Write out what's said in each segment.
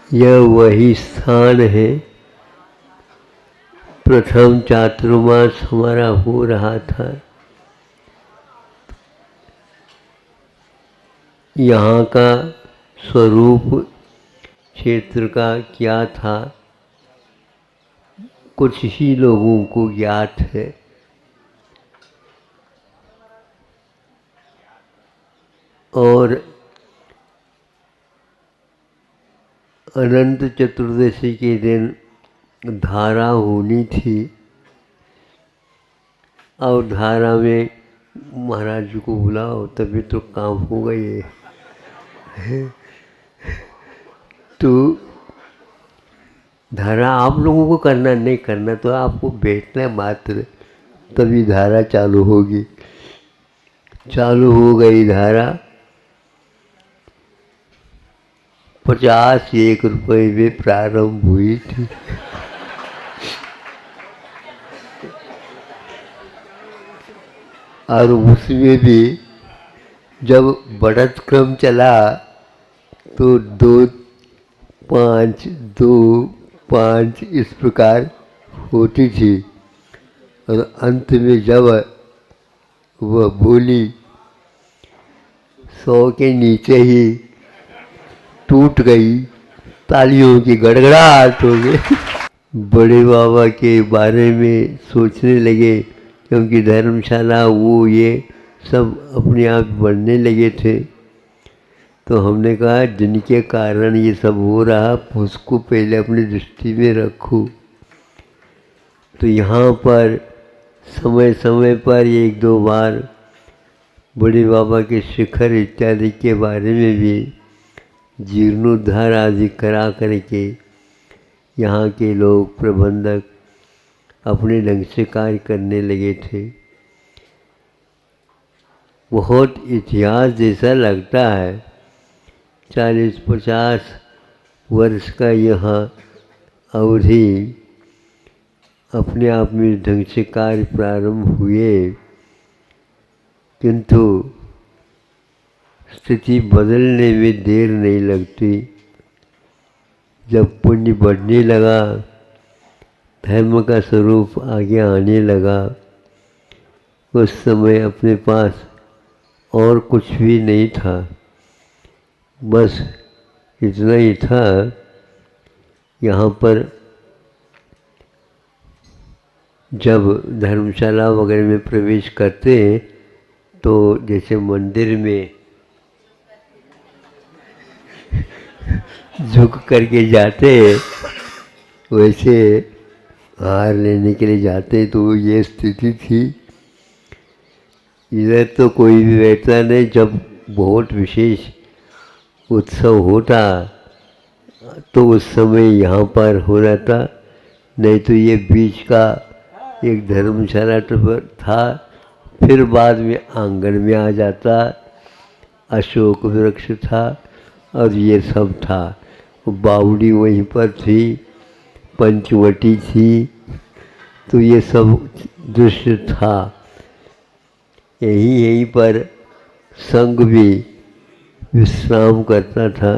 यह वही स्थान है। प्रथम चातुर्मास हमारा हो रहा था। यहाँ का स्वरूप क्षेत्र का क्या था, कुछ ही लोगों को ज्ञात है। और अनंत चतुर्दशी के दिन धारा होनी थी। और धारा में महाराज जी को बुलाओ तभी तो काम होगा ये। तो धारा आप लोगों को करना नहीं करना, तो आपको बैठना मात्र, तभी धारा चालू होगी। चालू हो गई धारा। 51 रुपये में प्रारंभ हुई थी। और उसमें भी जब बढ़त क्रम चला तो 2, 5, 2, 5 इस प्रकार होती थी। और अंत में जब वह बोली 100 के नीचे ही टूट गई, तालियों की गड़गड़ाहट हो गई। बड़े बाबा के बारे में सोचने लगे, क्योंकि धर्मशाला वो ये सब अपने आप बढ़ने लगे थे। तो हमने कहा जिनके कारण ये सब हो रहा उसको पहले अपनी दृष्टि में रखो। तो यहाँ पर समय समय पर 1-2 बार बड़े बाबा के शिखर इत्यादि के बारे में भी जीर्णोद्धार आदि करा करके यहाँ के लोग प्रबंधक अपने ढंग से कार्य करने लगे थे। बहुत इतिहास जैसा लगता है। 40-50 वर्ष का यहाँ अवधि अपने आप में ढंग से कार्य प्रारंभ हुए, किंतु स्थिति बदलने में देर नहीं लगती। जब पुण्य बढ़ने लगा, धर्म का स्वरूप आगे आने लगा, उस समय अपने पास और कुछ भी नहीं था, बस इतना ही था। यहाँ पर जब धर्मशाला वगैरह में प्रवेश करते हैं तो जैसे मंदिर में झुक करके जाते हैं, वैसे हार लेने के लिए जाते, तो ये स्थिति थी। इधर तो कोई भी बैठता नहीं। जब बहुत विशेष उत्सव होता तो उस समय यहाँ पर हो रहा था, नहीं तो ये बीच का एक धर्मशाला था। फिर बाद में आंगन में आ जाता, अशोक वृक्ष था और ये सब था। बावड़ी वहीं पर थी, पंचवटी थी, तो ये सब दृश्य था। यहीं पर संघ भी विश्राम करता था।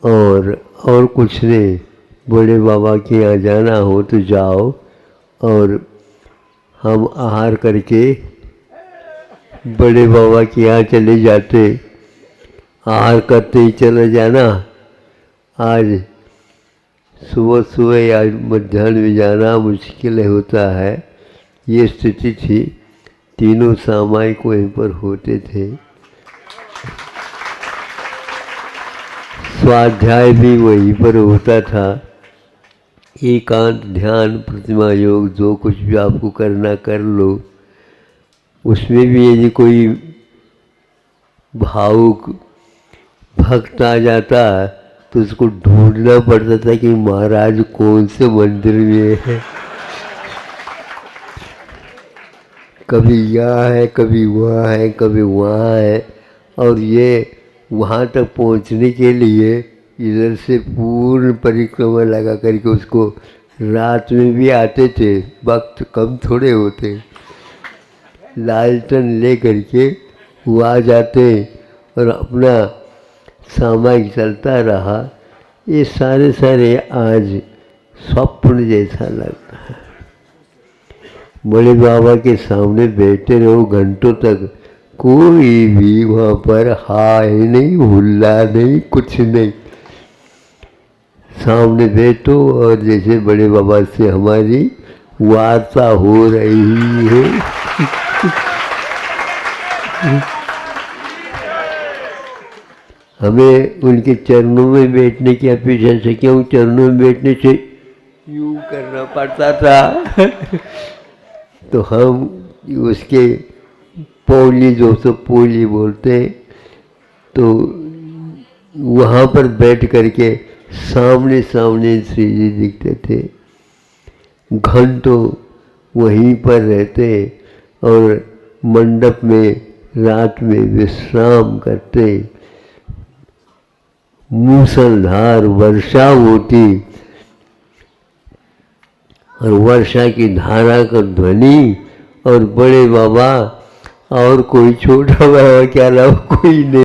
और कुछ नहीं, बड़े बाबा के यहाँ जाना हो तो जाओ, और हम आहार करके बड़े बाबा के यहाँ चले जाते। आहार करते ही चले जाना। आज सुबह सुबह या मध्याह्न में जाना मुश्किल होता है, ये स्थिति थी। तीनों सामायिक वहीं पर होते थे। स्वाध्याय भी वहीं पर होता था। एकांत ध्यान प्रतिमा योग जो कुछ भी आपको करना कर लो। उसमें भी यदि कोई भावुक भक्त आ जाता तो उसको ढूंढना पड़ता था कि महाराज कौन से मंदिर में है। कभी यहाँ है, कभी वहाँ है, कभी वहाँ है। और ये वहाँ तक पहुँचने के लिए इधर से पूर्ण परिक्रमा लगा करके उसको रात में भी आते थे। वक्त कम थोड़े होते, लालटेन ले करके वो आ जाते और अपना सामायिक चलता रहा। ये सारे आज स्वप्न जैसा लगता है। बड़े बाबा के सामने बैठे रहो घंटों तक, कोई भी वहाँ पर हाय नहीं, हुल्ला नहीं, कुछ नहीं। सामने बैठो और जैसे बड़े बाबा से हमारी वार्ता हो रही है। हमें उनके चरणों में बैठने की अपेक्षा से, क्यों चरणों में बैठने से यूं करना पड़ता था। तो हम उसके पौली, जो सो पौली बोलते हैं, तो वहाँ पर बैठ करके सामने सामने श्री जी दिखते थे। घंटों वहीं पर रहते और मंडप में रात में विश्राम करते। मूसलधार वर्षा होती और वर्षा की धारा का ध्वनि, और बड़े बाबा और कोई छोटा बाबा के अलावा कोई नहीं।